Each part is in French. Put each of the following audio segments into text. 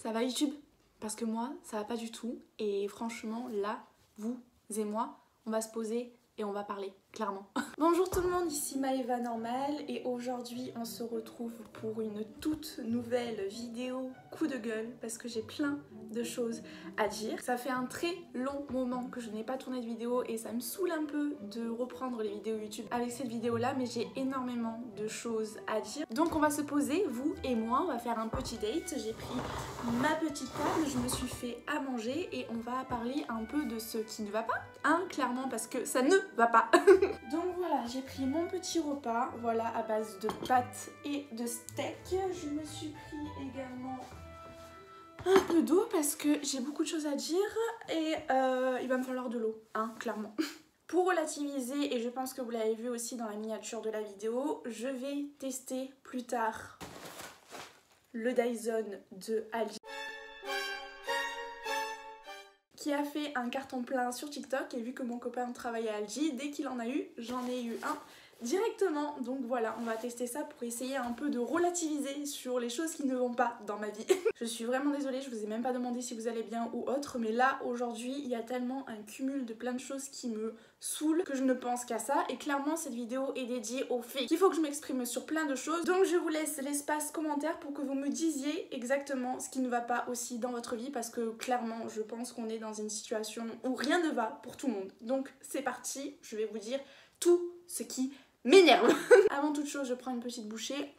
Ça va YouTube? Parce que moi, ça va pas du tout. Et franchement, là, vous et moi, on va se poser et on va parler, clairement. Bonjour tout le monde, ici Maëva Normal et aujourd'hui on se retrouve pour une toute nouvelle vidéo coup de gueule parce que j'ai plein de choses à dire. Ça fait un très long moment que je n'ai pas tourné de vidéo et ça me saoule un peu de reprendre les vidéos YouTube avec cette vidéo là, mais j'ai énormément de choses à dire. Donc on va se poser, vous et moi, on va faire un petit date. J'ai pris ma petite table, je me suis fait à manger et on va parler un peu de ce qui ne va pas, hein, clairement, parce que ça ne va pas. Donc voilà, j'ai pris mon petit repas, voilà, à base de pâtes et de steak. Je me suis pris également un peu d'eau parce que j'ai beaucoup de choses à dire et il va me falloir de l'eau, hein, clairement. Pour relativiser, et je pense que vous l'avez vu aussi dans la miniature de la vidéo, je vais tester plus tard le Dyson de Aldi, qui a fait un carton plein sur TikTok, et vu que mon copain travaille à Aldi, dès qu'il en a eu, j'en ai eu un directement. Donc voilà, on va tester ça pour essayer un peu de relativiser sur les choses qui ne vont pas dans ma vie. Je suis vraiment désolée, je vous ai même pas demandé si vous allez bien ou autre, mais là aujourd'hui il y a tellement un cumul de plein de choses qui me saoulent que je ne pense qu'à ça, et clairement cette vidéo est dédiée au fait qu'il faut que je m'exprime sur plein de choses. Donc je vous laisse l'espace commentaire pour que vous me disiez exactement ce qui ne va pas aussi dans votre vie, parce que clairement je pense qu'on est dans une situation où rien ne va pour tout le monde. Donc c'est parti, je vais vous dire tout ce qui m'énerve. Avant toute chose, je prends une petite bouchée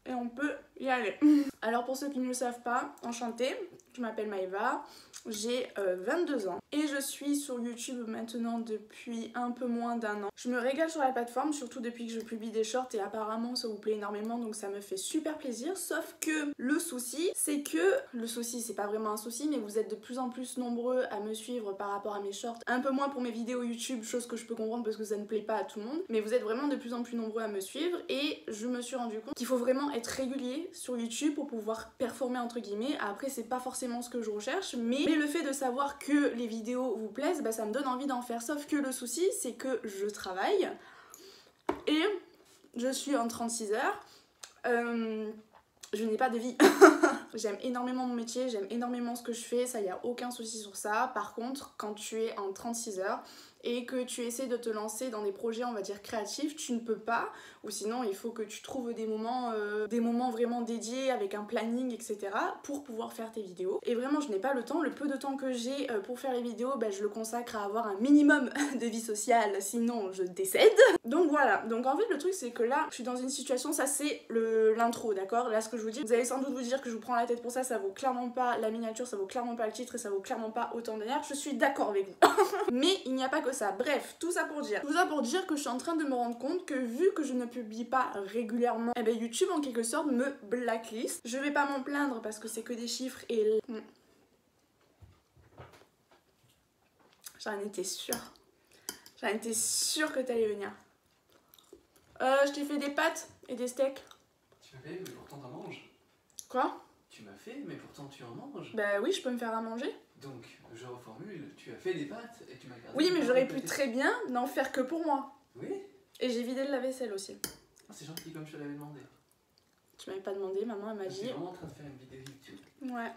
et on peut y aller. Alors pour ceux qui ne le savent pas, enchantée, je m'appelle Maëva, j'ai 22 ans et je suis sur YouTube maintenant depuis un peu moins d'un an. Je me régale sur la plateforme, surtout depuis que je publie des shorts, et apparemment ça vous plaît énormément, donc ça me fait super plaisir. Sauf que le souci, c'est que... Le souci, c'est pas vraiment un souci, mais vous êtes de plus en plus nombreux à me suivre par rapport à mes shorts. Un peu moins pour mes vidéos YouTube, chose que je peux comprendre parce que ça ne plaît pas à tout le monde. Mais vous êtes vraiment de plus en plus nombreux à me suivre et je me suis rendu compte qu'il faut vraiment être régulier sur YouTube pour pouvoir performer entre guillemets. Après, c'est pas forcément ce que je recherche, mais le fait de savoir que les vidéos vous plaisent, bah, ça me donne envie d'en faire. Sauf que le souci, c'est que je travaille et je suis en 36 heures. Je n'ai pas de vie. J'aime énormément mon métier, j'aime énormément ce que je fais, ça y a aucun souci sur ça. Par contre, quand tu es en 36 heures et que tu essaies de te lancer dans des projets, on va dire créatifs, tu ne peux pas, ou sinon il faut que tu trouves des moments vraiment dédiés avec un planning, etc. pour pouvoir faire tes vidéos. Et vraiment, je n'ai pas le temps. Le peu de temps que j'ai pour faire les vidéos, bah, je le consacre à avoir un minimum de vie sociale, sinon je décède. Donc voilà, donc en fait le truc c'est que là, je suis dans une situation, ça c'est l'intro, d'accord? Là ce que je vous dis, vous allez sans doute vous dire que je vous prends la tête pour ça, ça vaut clairement pas la miniature, ça vaut clairement pas le titre et ça vaut clairement pas autant d'énergie. Je suis d'accord avec vous. Mais il n'y a pas que ça. Bref, tout ça pour dire que je suis en train de me rendre compte que vu que je ne publie pas régulièrement, eh ben YouTube en quelque sorte me blacklist. Je vais pas m'en plaindre parce que c'est que des chiffres et... J'en étais sûre. J'en étais sûre que t'allais venir. Je t'ai fait des pâtes et des steaks. Tu m'as fait, mais pourtant t'en manges. Quoi? Tu m'as fait, mais pourtant tu en manges. Bah oui, je peux me faire à manger. Donc, je reformule, tu as fait des pâtes et tu m'as gardé. Oui, mais j'aurais pu très bien n'en faire que pour moi. Oui. Et j'ai vidé le lave-vaisselle aussi. Ah, c'est gentil comme je te l'avais demandé. Tu m'avais pas demandé, maman elle m'a Je suis dit. vraiment en train de faire une vidéo YouTube. Ouais.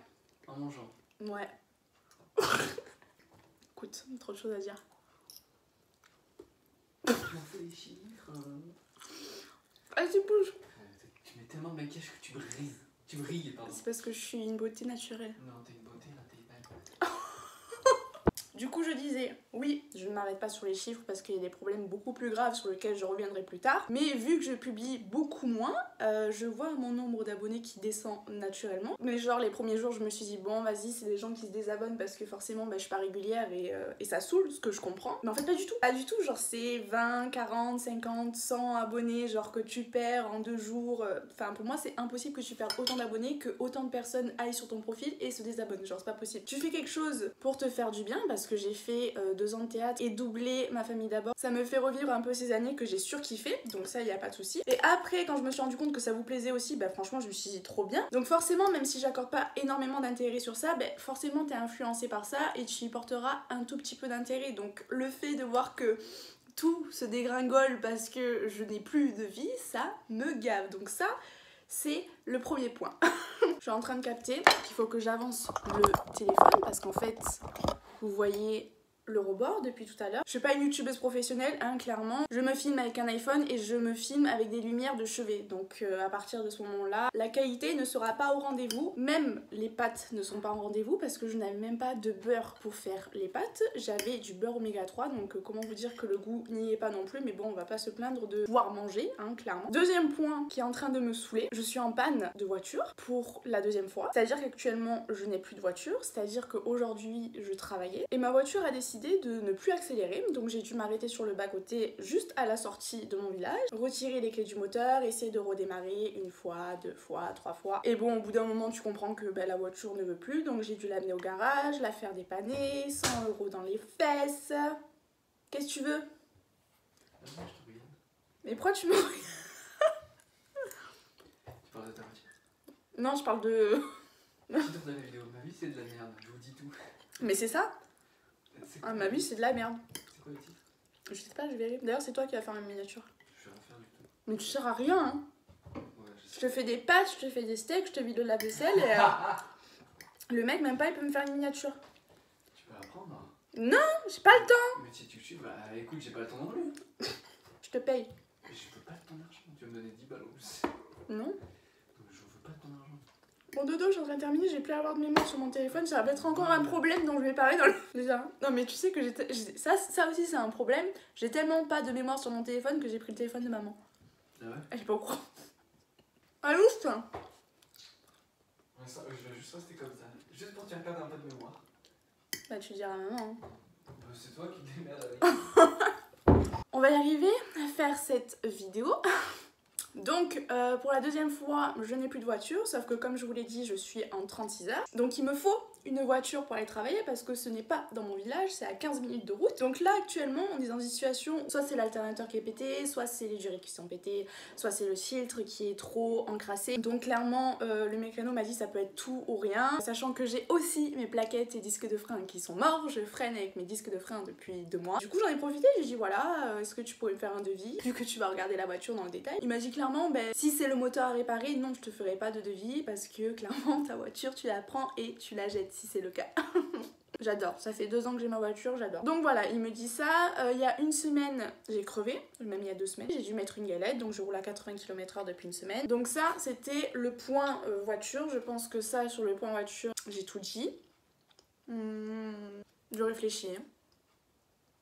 En mangeant. Ouais. Écoute, trop de choses à dire. Tu m'as fait des chiffres. Vas-y, bouge. Tu mets tellement de maquillage que tu brilles. Tu brilles, pardon. C'est parce que je suis une beauté naturelle. Non, t'es une beauté naturelle. Du coup, je disais, oui, je ne m'arrête pas sur les chiffres parce qu'il y a des problèmes beaucoup plus graves sur lesquels je reviendrai plus tard. Mais vu que je publie beaucoup moins, je vois mon nombre d'abonnés qui descend naturellement. Mais genre, les premiers jours, je me suis dit, bon, vas-y, c'est des gens qui se désabonnent parce que forcément, bah, je suis pas régulière et ça saoule, ce que je comprends. Mais en fait, pas du tout. Pas du tout. Genre, c'est 20, 40, 50, 100 abonnés, genre que tu perds en 2 jours. Enfin, pour moi, c'est impossible que tu perdes autant d'abonnés, que autant de personnes aillent sur ton profil et se désabonnent. Genre, c'est pas possible. Tu fais quelque chose pour te faire du bien parce que j'ai fait 2 ans de théâtre et doublé Ma famille d'abord. Ça me fait revivre un peu ces années que j'ai surkiffé, donc ça y a pas de souci. Et après, quand je me suis rendu compte que ça vous plaisait aussi, bah franchement je me suis dit trop bien. Donc forcément, même si j'accorde pas énormément d'intérêt sur ça, bah forcément t'es influencé par ça et tu y porteras un tout petit peu d'intérêt. Donc le fait de voir que tout se dégringole parce que je n'ai plus de vie, ça me gave. Donc ça, c'est le premier point. Je suis en train de capter qu'il faut que j'avance le téléphone parce qu'en fait, vous voyez le rebord depuis tout à l'heure. Je suis pas une youtubeuse professionnelle, hein, clairement. Je me filme avec un iPhone et je me filme avec des lumières de chevet. Donc à partir de ce moment-là, la qualité ne sera pas au rendez-vous. Même les pâtes ne sont pas au rendez-vous parce que je n'avais même pas de beurre pour faire les pâtes. J'avais du beurre oméga 3, donc comment vous dire que le goût n'y est pas non plus. Mais bon, on va pas se plaindre de pouvoir manger, hein, clairement. Deuxième point qui est en train de me saouler, je suis en panne de voiture pour la deuxième fois. C'est-à-dire qu'actuellement, je n'ai plus de voiture. C'est-à-dire qu'aujourd'hui, je travaillais et ma voiture a décidé de ne plus accélérer, donc j'ai dû m'arrêter sur le bas-côté juste à la sortie de mon village, retirer les clés du moteur, essayer de redémarrer une fois, deux fois, trois fois. Et bon, au bout d'un moment, tu comprends que la voiture ne veut plus, donc j'ai dû l'amener au garage, la faire dépanner, 100 € dans les fesses. Qu'est-ce que tu veux? Je te regarde. Mais pourquoi tu me regardes? Tu parles de ta voiture. Non, je parle de... Je tourne la vidéo. Ma vie, c'est de la merde, je vous dis tout. Mais c'est ça? Ah, ma vie, c'est de la merde. C'est quoi le titre? Je sais pas, je verrai. D'ailleurs, c'est toi qui vas faire une miniature. Je vais rien faire du tout. Mais tu sers à rien, hein. Ouais, je Je te fais des pâtes, je te fais des steaks, je te vide le lave-vaisselle et... le mec, même pas, il peut me faire une miniature. Tu peux apprendre. Non, j'ai pas le temps. Mais si tu suis, bah écoute, j'ai pas le temps non plus. Je te paye. Mais je veux pas de ton argent. Tu vas me donner 10 balles en plus. Non. Donc, je veux pas de ton argent. Bon dodo, je suis en train de terminer, j'ai plus à avoir de mémoire sur mon téléphone, ça va peut-être encore un problème dont je vais parler dans le... Déjà. Non mais tu sais que ça aussi c'est un problème, j'ai tellement pas de mémoire sur mon téléphone que j'ai pris le téléphone de maman. Ah ouais? Elle est pas au courant. Ah ouf. Ouais, ça, je vais juste rester comme ça. Juste pour te faire perdre un peu de mémoire. Bah tu diras à maman. Hein. Bah, c'est toi qui te démerdes avec. On va y arriver à faire cette vidéo. Donc pour la deuxième fois, je n'ai plus de voiture, sauf que comme je vous l'ai dit, je suis en 36 heures. Donc il me faut une voiture pour aller travailler parce que ce n'est pas dans mon village, c'est à 15 minutes de route. Donc là actuellement, on est dans une situation, soit c'est l'alternateur qui est pété, soit c'est les durées qui sont pétées, soit c'est le filtre qui est trop encrassé. Donc clairement, le mécano m'a dit ça peut être tout ou rien. Sachant que j'ai aussi mes plaquettes et disques de frein qui sont morts, je freine avec mes disques de frein depuis 2 mois. Du coup j'en ai profité, j'ai dit voilà, est-ce que tu pourrais me faire un devis vu que tu vas regarder la voiture dans le détail. Il m'a dit clairement, si c'est le moteur à réparer, non je te ferai pas de devis parce que clairement ta voiture tu la prends et tu la jettes si c'est le cas. J'adore, ça fait 2 ans que j'ai ma voiture, j'adore. Donc voilà, il me dit ça, il y a 1 semaine j'ai crevé, même il y a 2 semaines, j'ai dû mettre une galette, donc je roule à 80 km/h depuis 1 semaine. Donc ça c'était le point voiture, je pense que ça sur le point voiture j'ai tout dit. Je réfléchis.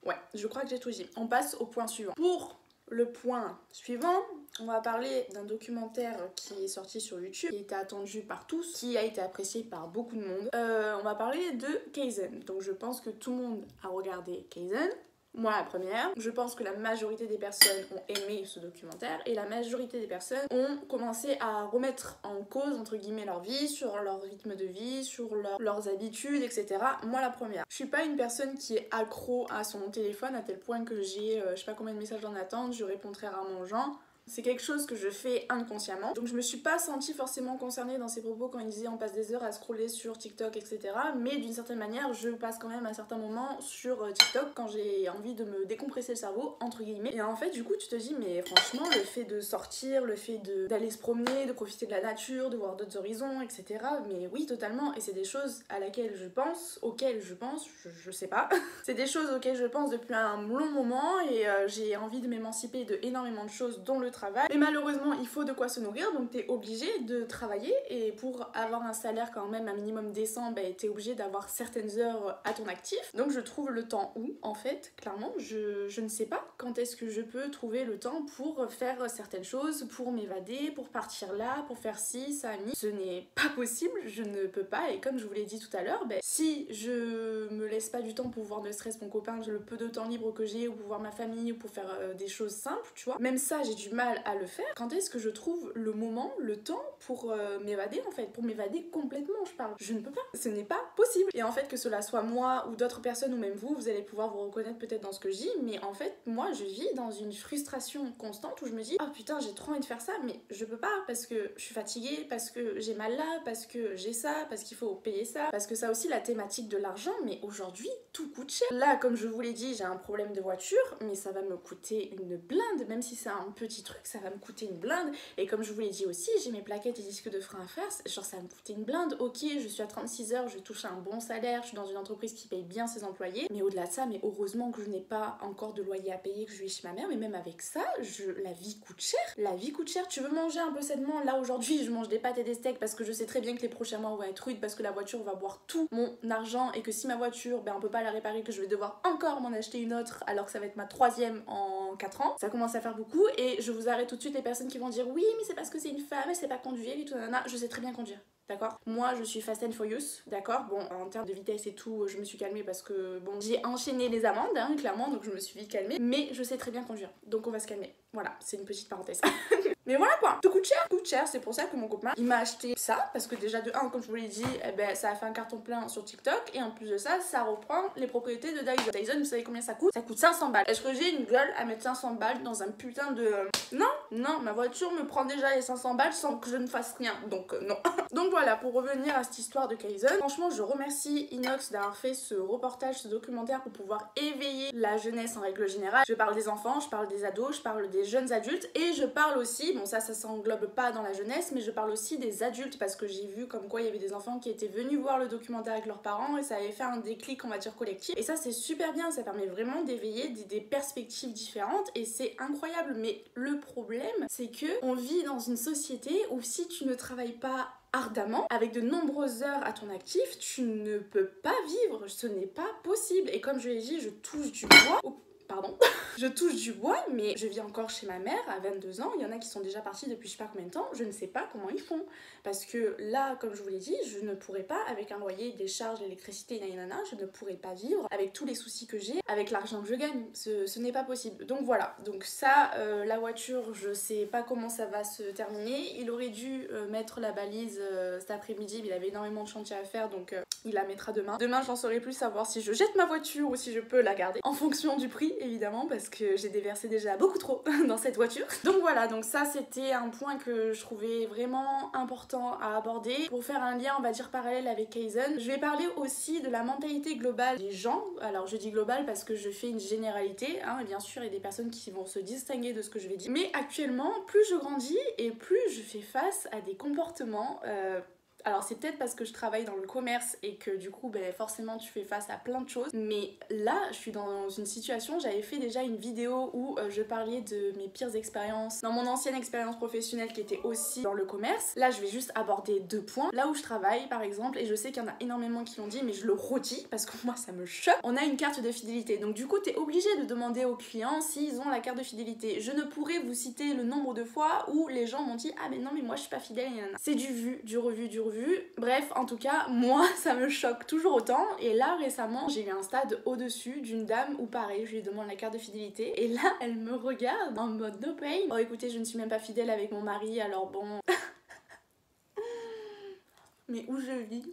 Ouais, je crois que j'ai tout dit. On passe au point suivant. Pour le point suivant, on va parler d'un documentaire qui est sorti sur YouTube, qui était attendu par tous, qui a été apprécié par beaucoup de monde. On va parler de Kaizen. Donc je pense que tout le monde a regardé Kaizen. Moi la première. Je pense que la majorité des personnes ont aimé ce documentaire et la majorité des personnes ont commencé à remettre en cause entre guillemets leur vie, sur leur rythme de vie, sur leurs habitudes, etc. Moi la première. Je suis pas une personne qui est accro à son téléphone à tel point que j'ai je sais pas combien de messages en attente, je réponds très rarement aux gens. C'est quelque chose que je fais inconsciemment. Donc je me suis pas sentie forcément concernée dans ses propos quand il disait on passe des heures à scroller sur TikTok, etc. Mais d'une certaine manière, je passe quand même un certain moment sur TikTok quand j'ai envie de me décompresser le cerveau, entre guillemets. Et en fait, du coup, tu te dis, mais franchement, le fait de sortir, le fait d'aller se promener, de profiter de la nature, de voir d'autres horizons, etc. Mais oui, totalement. Et c'est des choses à laquelle je pense, auxquelles je pense, je sais pas. C'est des choses auxquelles je pense depuis un long moment et j'ai envie de m'émanciper de énormément de choses, dont le travail. Mais malheureusement, il faut de quoi se nourrir, donc t'es obligé de travailler et pour avoir un salaire quand même un minimum décent, t'es obligé d'avoir certaines heures à ton actif. Donc je trouve le temps où, en fait, clairement, je ne sais pas quand est-ce que je peux trouver le temps pour faire certaines choses, pour m'évader, pour partir là, pour faire ci, ça, mi. Ce n'est pas possible, je ne peux pas et comme je vous l'ai dit tout à l'heure, si je me laisse pas du temps pour voir ne serait-ce mon copain, le peu de temps libre que j'ai, ou pour voir ma famille, ou pour faire des choses simples, tu vois, même ça j'ai du mal à le faire. Quand est-ce que je trouve le moment, le temps pour m'évader en fait, pour m'évader complètement je parle. Je ne peux pas, ce n'est pas possible. Et en fait que cela soit moi ou d'autres personnes ou même vous allez pouvoir vous reconnaître peut-être dans ce que je dis, mais en fait moi je vis dans une frustration constante où je me dis oh putain j'ai trop envie de faire ça mais je peux pas parce que je suis fatiguée, parce que j'ai mal là, parce que j'ai ça, parce qu'il faut payer ça, parce que ça aussi la thématique de l'argent, mais aujourd'hui tout coûte cher. Là comme je vous l'ai dit j'ai un problème de voiture mais ça va me coûter une blinde même si c'est un petit truc. truc, ça va me coûter une blinde. Et comme je vous l'ai dit aussi, j'ai mes plaquettes et disques de frein à faire, genre ça va me coûter une blinde. Ok, je suis à 36 heures, je touche un bon salaire, je suis dans une entreprise qui paye bien ses employés, mais au-delà de ça, mais heureusement que je n'ai pas encore de loyer à payer, que je vis chez ma mère, mais même avec ça, la vie coûte cher. La vie coûte cher, tu veux manger un peu sainement, là aujourd'hui je mange des pâtes et des steaks parce que je sais très bien que les prochains mois vont être rudes parce que la voiture va boire tout mon argent et que si ma voiture, on peut pas la réparer, que je vais devoir encore m'en acheter une autre alors que ça va être ma 3e en 4 ans, ça commence à faire beaucoup. Et je vous arrête tout de suite les personnes qui vont dire oui mais c'est parce que c'est une femme, elle sait pas conduire et tout, nanana. Je sais très bien conduire. D'accord? Moi je suis Fast and Furious, d'accord? Bon, en termes de vitesse et tout, je me suis calmée parce que bon, j'ai enchaîné les amendes, hein, clairement, donc je me suis vite calmée, mais je sais très bien conduire, donc on va se calmer. Voilà, c'est une petite parenthèse. Mais voilà quoi, tout coûte cher, c'est pour ça que mon copain il m'a acheté ça, parce que déjà de 1, comme je vous l'ai dit, ça a fait un carton plein sur TikTok, et en plus de ça, ça reprend les propriétés de Dyson. Dyson, vous savez combien ça coûte? Ça coûte 500 balles. Est-ce que j'ai une gueule à mettre 500 balles dans un putain de... Non, ma voiture me prend déjà les 500 balles sans que je ne fasse rien, donc non. Donc voilà, pour revenir à cette histoire de Kaizen, franchement je remercie Inox d'avoir fait ce reportage, ce documentaire pour pouvoir éveiller la jeunesse en règle générale. Je parle des enfants, je parle des ados, je parle des jeunes adultes, et je parle aussi, bon ça s'englobe pas dans la jeunesse, mais je parle aussi des adultes parce que j'ai vu comme quoi il y avait des enfants qui étaient venus voir le documentaire avec leurs parents et ça avait fait un déclic, on va dire, collectif. Et ça c'est super bien, ça permet vraiment d'éveiller des perspectives différentes et c'est incroyable. Mais le problème c'est que on vit dans une société où si tu ne travailles pas ardemment, avec de nombreuses heures à ton actif, tu ne peux pas vivre, ce n'est pas possible. Et comme je l'ai dit, je touche du bois. Oh, pardon. Je touche du bois, mais je vis encore chez ma mère à 22 ans. Il y en a qui sont déjà partis depuis je sais pas combien de temps. Je ne sais pas comment ils font. Parce que là, comme je vous l'ai dit, je ne pourrais pas, avec un loyer, des charges, l'électricité, nanana, je ne pourrais pas vivre avec tous les soucis que j'ai, avec l'argent que je gagne. Ce n'est pas possible. Donc voilà. Donc ça, la voiture, je sais pas comment ça va se terminer. Il aurait dû mettre la balise cet après-midi, mais il avait énormément de chantier à faire, donc il la mettra demain. Demain, j'en saurai plus, savoir si je jette ma voiture ou si je peux la garder. En fonction du prix, évidemment, parce que j'ai déversé déjà beaucoup trop dans cette voiture. Donc voilà, donc ça c'était un point que je trouvais vraiment important à aborder. Pour faire un lien, on va dire, parallèle avec Kaizen, je vais parler aussi de la mentalité globale des gens. Alors je dis globale parce que je fais une généralité, hein, bien sûr il y a des personnes qui vont se distinguer de ce que je vais dire. Mais actuellement, plus je grandis et plus je fais face à des comportements... Alors c'est peut-être parce que je travaille dans le commerce et que du coup forcément tu fais face à plein de choses, mais là je suis dans une situation, j'avais fait déjà une vidéo où je parlais de mes pires expériences dans mon ancienne expérience professionnelle qui était aussi dans le commerce. Là je vais juste aborder 2 points. Là où je travaille par exemple, et je sais qu'il y en a énormément qui l'ont dit mais je le redis parce que moi ça me choque, on a une carte de fidélité, donc du coup t'es obligé de demander aux clients s'ils ont la carte de fidélité. Je ne pourrais vous citer le nombre de fois où les gens m'ont dit ah mais non mais moi je suis pas fidèle, c'est du vu, du revu, du revu. Bref, en tout cas, moi, ça me choque toujours autant. Et là, récemment, j'ai eu un stade au-dessus d'une dame où, pareil, je lui demande la carte de fidélité. Et là, elle me regarde en mode no pain. Oh, écoutez, je ne suis même pas fidèle avec mon mari, alors bon... Mais où je vis?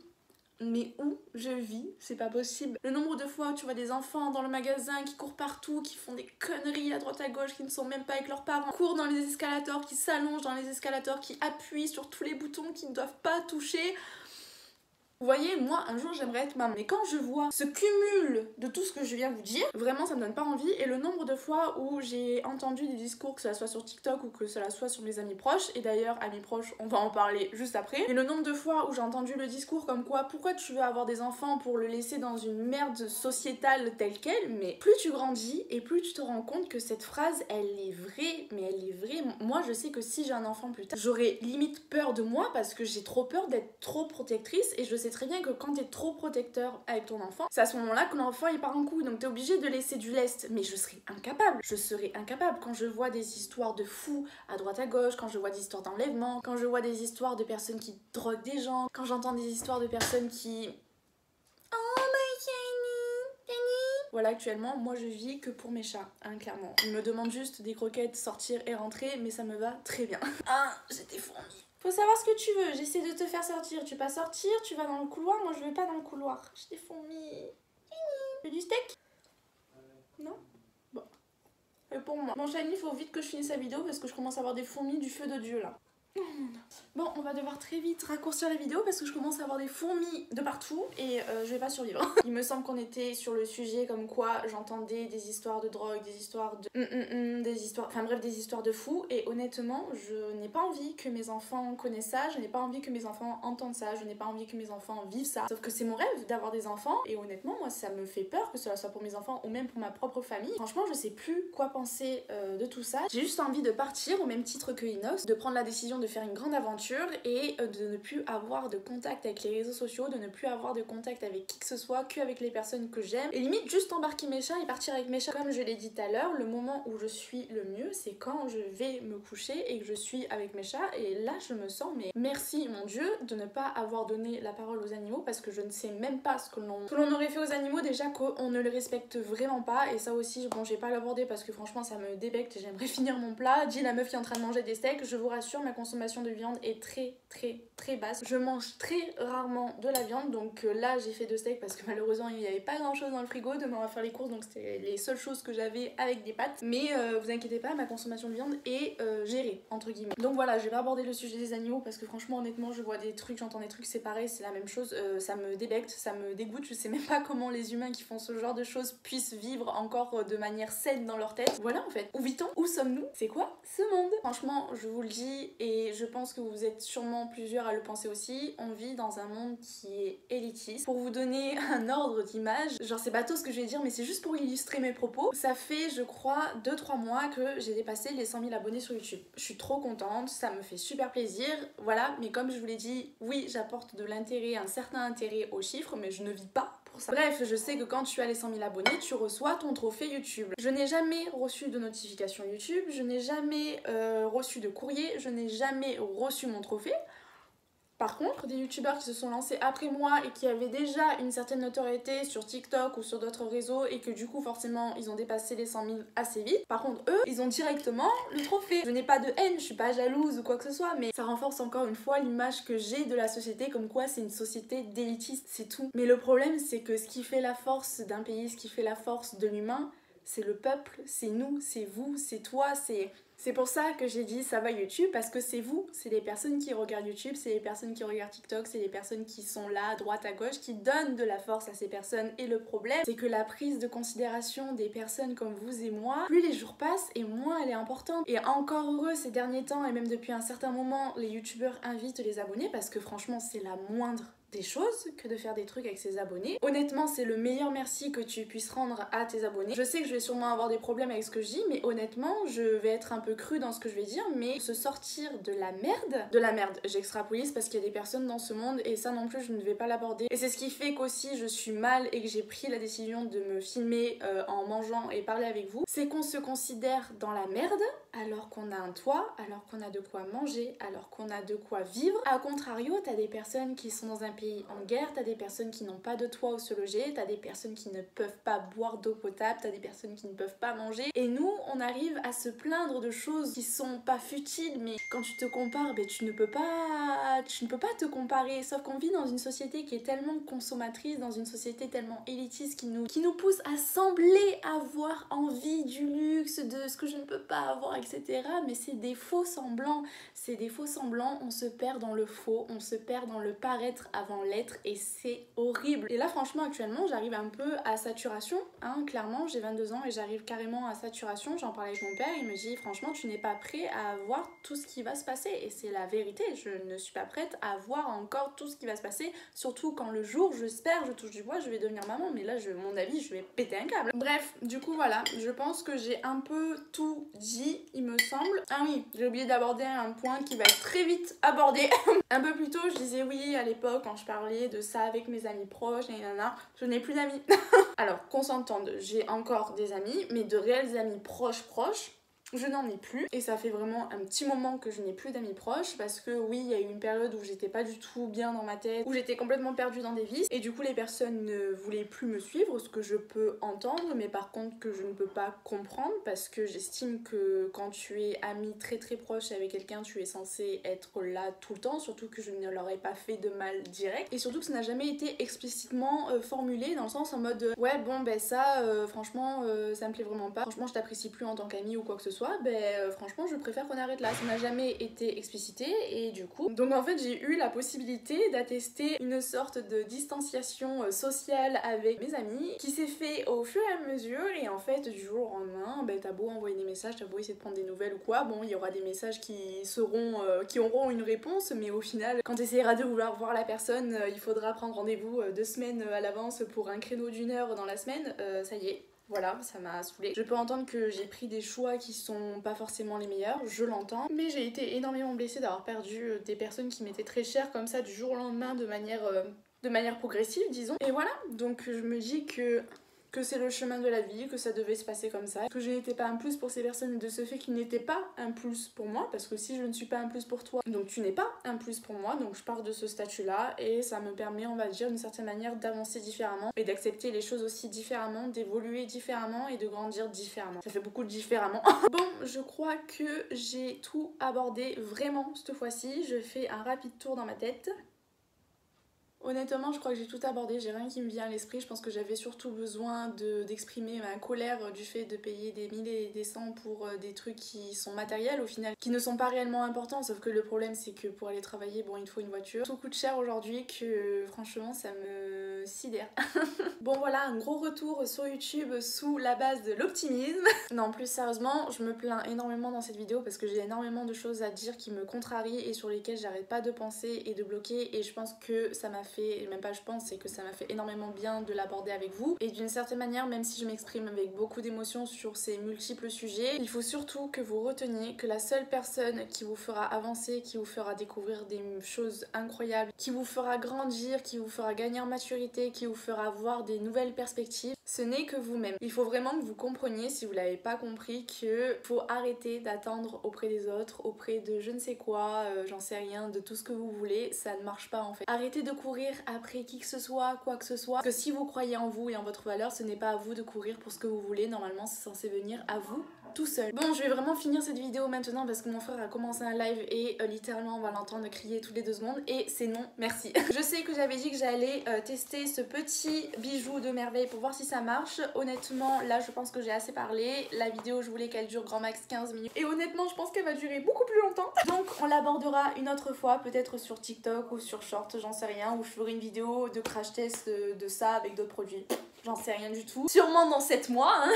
Mais où je vis, c'est pas possible. Le nombre de fois où tu vois des enfants dans le magasin qui courent partout, qui font des conneries à droite à gauche, qui ne sont même pas avec leurs parents, courent dans les escalators, qui s'allongent dans les escalators, qui appuient sur tous les boutons qu'ils ne doivent pas toucher. Vous voyez, moi, un jour, j'aimerais être maman. Mais quand je vois ce cumul de tout ce que je viens vous dire, vraiment, ça me donne pas envie. Et le nombre de fois où j'ai entendu des discours, que ce soit sur TikTok ou que cela soit sur mes amis proches, et d'ailleurs, amis proches, on va en parler juste après. Et le nombre de fois où j'ai entendu le discours comme quoi, pourquoi tu veux avoir des enfants pour le laisser dans une merde sociétale telle qu'elle, mais plus tu grandis et plus tu te rends compte que cette phrase, elle est vraie, mais elle est vraie. Moi, je sais que si j'ai un enfant plus tard, j'aurais limite peur de moi parce que j'ai trop peur d'être trop protectrice, et je sais très bien que quand t'es trop protecteur avec ton enfant, c'est à ce moment-là que l'enfant il part en couille, donc t'es obligé de laisser du lest. Mais je serais incapable quand je vois des histoires de fous à droite à gauche, quand je vois des histoires d'enlèvement, quand je vois des histoires de personnes qui droguent des gens, quand j'entends des histoires de personnes qui... Oh my Jenny. Voilà, actuellement, moi je vis que pour mes chats, hein, clairement. Ils me demandent juste des croquettes, sortir et rentrer, mais ça me va très bien. Ah, j'ai des fourmis. Faut savoir ce que tu veux, j'essaie de te faire sortir. Tu veux pas sortir, tu vas dans le couloir, moi je vais pas dans le couloir. J'ai des fourmis. Tu veux du steak? Non? Bon. Et pour moi. Bon, Shiny, il faut vite que je finisse la vidéo parce que je commence à avoir des fourmis du feu de Dieu là. Bon, va devoir très vite raccourcir la vidéo parce que je commence à avoir des fourmis de partout et je vais pas survivre. Il me semble qu'on était sur le sujet comme quoi j'entendais des histoires de drogue, des histoires de... des histoires... Enfin bref, des histoires de fous et honnêtement, je n'ai pas envie que mes enfants connaissent ça, je n'ai pas envie que mes enfants entendent ça, je n'ai pas envie que mes enfants vivent ça. Sauf que c'est mon rêve d'avoir des enfants et honnêtement, moi ça me fait peur que cela soit pour mes enfants ou même pour ma propre famille. Franchement, je sais plus quoi penser de tout ça. J'ai juste envie de partir au même titre que Inox, de prendre la décision de faire une grande aventure et de ne plus avoir de contact avec les réseaux sociaux, de ne plus avoir de contact avec qui que ce soit, qu'avec les personnes que j'aime et limite juste embarquer mes chats et partir avec mes chats. Comme je l'ai dit tout à l'heure, le moment où je suis le mieux, c'est quand je vais me coucher et que je suis avec mes chats et là je me sens mais merci mon Dieu de ne pas avoir donné la parole aux animaux parce que je ne sais même pas ce que l'on aurait fait aux animaux, déjà qu'on ne les respecte vraiment pas et ça aussi bon j'ai pas l'abordé parce que franchement ça me débecte et j'aimerais finir mon plat. Dis la meuf qui est en train de manger des steaks, je vous rassure ma consommation de viande est très basse. Je mange très rarement de la viande donc là j'ai fait 2 steaks parce que malheureusement il n'y avait pas grand chose dans le frigo, demain on va faire les courses donc c'était les seules choses que j'avais avec des pâtes mais vous inquiétez pas ma consommation de viande est gérée entre guillemets. Donc voilà, je vais pas aborder le sujet des animaux parce que franchement honnêtement je vois des trucs, j'entends des trucs, c'est pareil, c'est la même chose, ça me débecte, ça me dégoûte, je sais même pas comment les humains qui font ce genre de choses puissent vivre encore de manière saine dans leur tête. Voilà en fait, où vit-on? Où sommes-nous? C'est quoi ce monde? Franchement je vous le dis et je pense que vous êtes sûrement plusieurs à le penser aussi, on vit dans un monde qui est élitiste. Pour vous donner un ordre d'image, genre c'est bateau ce que je vais dire mais c'est juste pour illustrer mes propos, ça fait je crois 2-3 mois que j'ai dépassé les 100 000 abonnés sur YouTube. Je suis trop contente, ça me fait super plaisir, voilà, mais comme je vous l'ai dit, oui j'apporte de l'intérêt, un certain intérêt aux chiffres mais je ne vis pas pour ça. Bref, je sais que quand tu as les 100 000 abonnés, tu reçois ton trophée YouTube. Je n'ai jamais reçu de notification YouTube, je n'ai jamais reçu de courrier, je n'ai jamais reçu mon trophée. Par contre, des youtubeurs qui se sont lancés après moi et qui avaient déjà une certaine notoriété sur TikTok ou sur d'autres réseaux et que du coup forcément ils ont dépassé les 100 000 assez vite, par contre eux, ils ont directement le trophée. Je n'ai pas de haine, je suis pas jalouse ou quoi que ce soit, mais ça renforce encore une fois l'image que j'ai de la société comme quoi c'est une société d'élitiste, c'est tout. Mais le problème c'est que ce qui fait la force d'un pays, ce qui fait la force de l'humain, c'est le peuple, c'est nous, c'est vous, c'est toi, c'est pour ça que j'ai dit ça va YouTube, parce que c'est vous, c'est les personnes qui regardent YouTube, c'est les personnes qui regardent TikTok, c'est les personnes qui sont là, à droite, à gauche, qui donnent de la force à ces personnes. Et le problème, c'est que la prise de considération des personnes comme vous et moi, plus les jours passent et moins elle est importante. Et encore heureux ces derniers temps, et même depuis un certain moment, les youtubeurs invitent les abonnés, parce que franchement c'est la moindre des choses que de faire des trucs avec ses abonnés. Honnêtement, c'est le meilleur merci que tu puisses rendre à tes abonnés. Je sais que je vais sûrement avoir des problèmes avec ce que je dis, mais honnêtement, je vais être un peu crue dans ce que je vais dire, mais se sortir de la merde, j'extrapolise parce qu'il y a des personnes dans ce monde et ça non plus je ne vais pas l'aborder. Et c'est ce qui fait qu'aussi je suis mal et que j'ai pris la décision de me filmer en mangeant et parler avec vous, c'est qu'on se considère dans la merde alors qu'on a un toit, alors qu'on a de quoi manger, alors qu'on a de quoi vivre. A contrario, t'as des personnes qui sont dans un pays en guerre, t'as des personnes qui n'ont pas de toit où se loger, t'as des personnes qui ne peuvent pas boire d'eau potable, t'as des personnes qui ne peuvent pas manger. Et nous, on arrive à se plaindre de choses qui sont pas futiles, mais quand tu te compares, ben, tu ne peux pas te comparer. Sauf qu'on vit dans une société qui est tellement consommatrice, dans une société tellement élitiste qui nous pousse à sembler avoir envie du luxe, de ce que je ne peux pas avoir, etc. Mais c'est des faux semblants, on se perd dans le faux, on se perd dans le paraître avant l'être et c'est horrible. Et là franchement actuellement j'arrive un peu à saturation, hein, clairement j'ai 22 ans et j'arrive carrément à saturation. J'en parlais avec mon père, il me dit franchement tu n'es pas prêt à voir tout ce qui va se passer et c'est la vérité, je ne suis pas prête à voir encore tout ce qui va se passer, surtout quand le jour, j'espère, je touche du bois, je vais devenir maman, mais là mon avis je vais péter un câble. Bref, du coup voilà, je pense que j'ai un peu tout dit il me semble. Ah oui, j'ai oublié d'aborder un point qui va être très vite abordé. Un peu plus tôt je disais oui à l'époque quand je parlais de ça avec mes amis proches, nanana, je n'ai plus d'amis. Alors qu'on s'entende, j'ai encore des amis, mais de réels amis proches, je n'en ai plus et ça fait vraiment un petit moment que je n'ai plus d'amis proches parce que oui il y a eu une période où j'étais pas du tout bien dans ma tête, où j'étais complètement perdue dans des vices et du coup les personnes ne voulaient plus me suivre, ce que je peux entendre mais par contre que je ne peux pas comprendre parce que j'estime que quand tu es ami très proche avec quelqu'un tu es censé être là tout le temps, surtout que je ne leur ai pas fait de mal direct et surtout que ça n'a jamais été explicitement formulé dans le sens en mode ouais bon ben ça franchement ça me plaît vraiment pas, franchement je t'apprécie plus en tant qu'ami ou quoi que ce soit. soit, franchement je préfère qu'on arrête là. Ça n'a jamais été explicité et du coup... Donc en fait j'ai eu la possibilité d'attester une sorte de distanciation sociale avec mes amis qui s'est fait au fur et à mesure et en fait du jour au lendemain, t'as beau envoyer des messages, t'as beau essayer de prendre des nouvelles ou quoi, bon il y aura des messages qui auront une réponse, mais au final quand tu essaieras de vouloir voir la personne, il faudra prendre rendez-vous 2 semaines à l'avance pour un créneau d'1 heure dans la semaine, ça y est. Voilà, ça m'a saoulée. Je peux entendre que j'ai pris des choix qui sont pas forcément les meilleurs, je l'entends, mais j'ai été énormément blessée d'avoir perdu des personnes qui m'étaient très chères comme ça du jour au lendemain de manière progressive, disons. Et voilà, donc je me dis que c'est le chemin de la vie, que ça devait se passer comme ça, que je n'étais pas un plus pour ces personnes de ce fait qu'ils n'étaient pas un plus pour moi, parce que si je ne suis pas un plus pour toi, donc tu n'es pas un plus pour moi, donc je pars de ce statut-là et ça me permet, on va dire, d'une certaine manière d'avancer différemment et d'accepter les choses aussi différemment, d'évoluer différemment et de grandir différemment. Ça fait beaucoup de différemment. Bon, je crois que j'ai tout abordé vraiment cette fois-ci, je fais un rapide tour dans ma tête. Honnêtement, je crois que j'ai tout abordé, j'ai rien qui me vient à l'esprit. Je pense que j'avais surtout besoin d'exprimer ma colère du fait de payer des 1000 et des 100 pour des trucs qui sont matériels au final, qui ne sont pas réellement importants. Sauf que le problème, c'est que pour aller travailler, bon, il te faut une voiture. Tout coûte cher aujourd'hui que franchement, ça me sidère. Bon, voilà, un gros retour sur YouTube sous la base de l'optimisme. Non, plus sérieusement, je me plains énormément dans cette vidéo parce que j'ai énormément de choses à dire qui me contrarient et sur lesquelles j'arrête pas de penser et de bloquer. Et je pense que ça m'a fait, même pas je pense, c'est que ça m'a fait énormément bien de l'aborder avec vous. Et d'une certaine manière, même si je m'exprime avec beaucoup d'émotions sur ces multiples sujets, il faut surtout que vous reteniez que la seule personne qui vous fera avancer, qui vous fera découvrir des choses incroyables, qui vous fera grandir, qui vous fera gagner en maturité, qui vous fera voir des nouvelles perspectives, ce n'est que vous-même. Il faut vraiment que vous compreniez, si vous l'avez pas compris, que faut arrêter d'attendre auprès des autres, auprès de je ne sais quoi, j'en sais rien, de tout ce que vous voulez, ça ne marche pas en fait. Arrêtez de courir après qui que ce soit, quoi que ce soit, parce que si vous croyez en vous et en votre valeur, ce n'est pas à vous de courir pour ce que vous voulez, normalement c'est censé venir à vous tout seul. Bon, je vais vraiment finir cette vidéo maintenant parce que mon frère a commencé un live et littéralement on va l'entendre crier toutes les 2 secondes et c'est non, merci. Je sais que j'avais dit que j'allais tester ce petit bijou de merveille pour voir si ça marche. Honnêtement, là je pense que j'ai assez parlé. La vidéo, je voulais qu'elle dure grand max 15 minutes et honnêtement, je pense qu'elle va durer beaucoup plus longtemps. Donc on l'abordera une autre fois, peut-être sur TikTok ou sur Short, j'en sais rien, où je ferai une vidéo de crash test de ça avec d'autres produits. J'en sais rien du tout. Sûrement dans 7 mois, hein.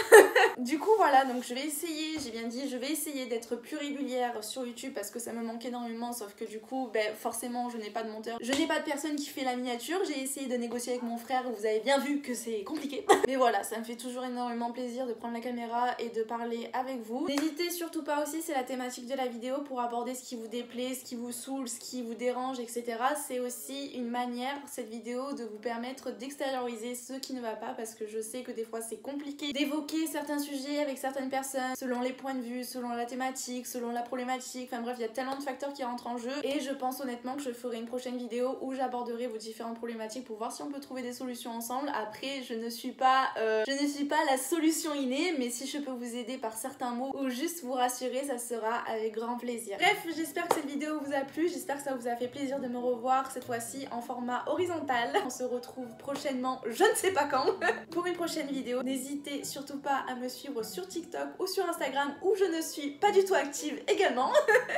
Du coup, voilà, donc je vais essayer, j'ai bien dit, je vais essayer d'être plus régulière sur YouTube parce que ça me manque énormément, sauf que du coup, forcément, je n'ai pas de monteur. Je n'ai pas de personne qui fait la miniature. J'ai essayé de négocier avec mon frère, vous avez bien vu que c'est compliqué. Mais voilà, ça me fait toujours énormément plaisir de prendre la caméra et de parler avec vous. N'hésitez surtout pas aussi, c'est la thématique de la vidéo, pour aborder ce qui vous déplaît, ce qui vous saoule, ce qui vous dérange, etc. C'est aussi une manière, cette vidéo, de vous permettre d'extérioriser ce qui ne va pas, parce que je sais que des fois c'est compliqué d'évoquer certains sujets avec certaines personnes, selon les points de vue, selon la thématique, selon la problématique, enfin bref, il y a tellement de facteurs qui rentrent en jeu et je pense honnêtement que je ferai une prochaine vidéo où j'aborderai vos différentes problématiques pour voir si on peut trouver des solutions ensemble. Après, je ne suis pas la solution innée, mais si je peux vous aider par certains mots ou juste vous rassurer, ça sera avec grand plaisir. Bref, j'espère que cette vidéo vous a plu, j'espère que ça vous a fait plaisir de me revoir cette fois-ci en format horizontal. On se retrouve prochainement, je ne sais pas quand, pour une prochaine vidéo. N'hésitez surtout pas à me suivre sur TikTok ou sur Instagram où je ne suis pas du tout active également.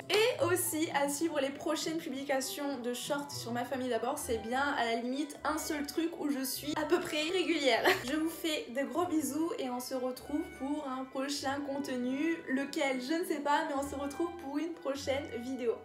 Et aussi à suivre les prochaines publications de shorts sur ma famille d'abord. C'est bien à la limite un seul truc où je suis à peu près régulière. Je vous fais de gros bisous et on se retrouve pour un prochain contenu, lequel je ne sais pas, mais on se retrouve pour une prochaine vidéo.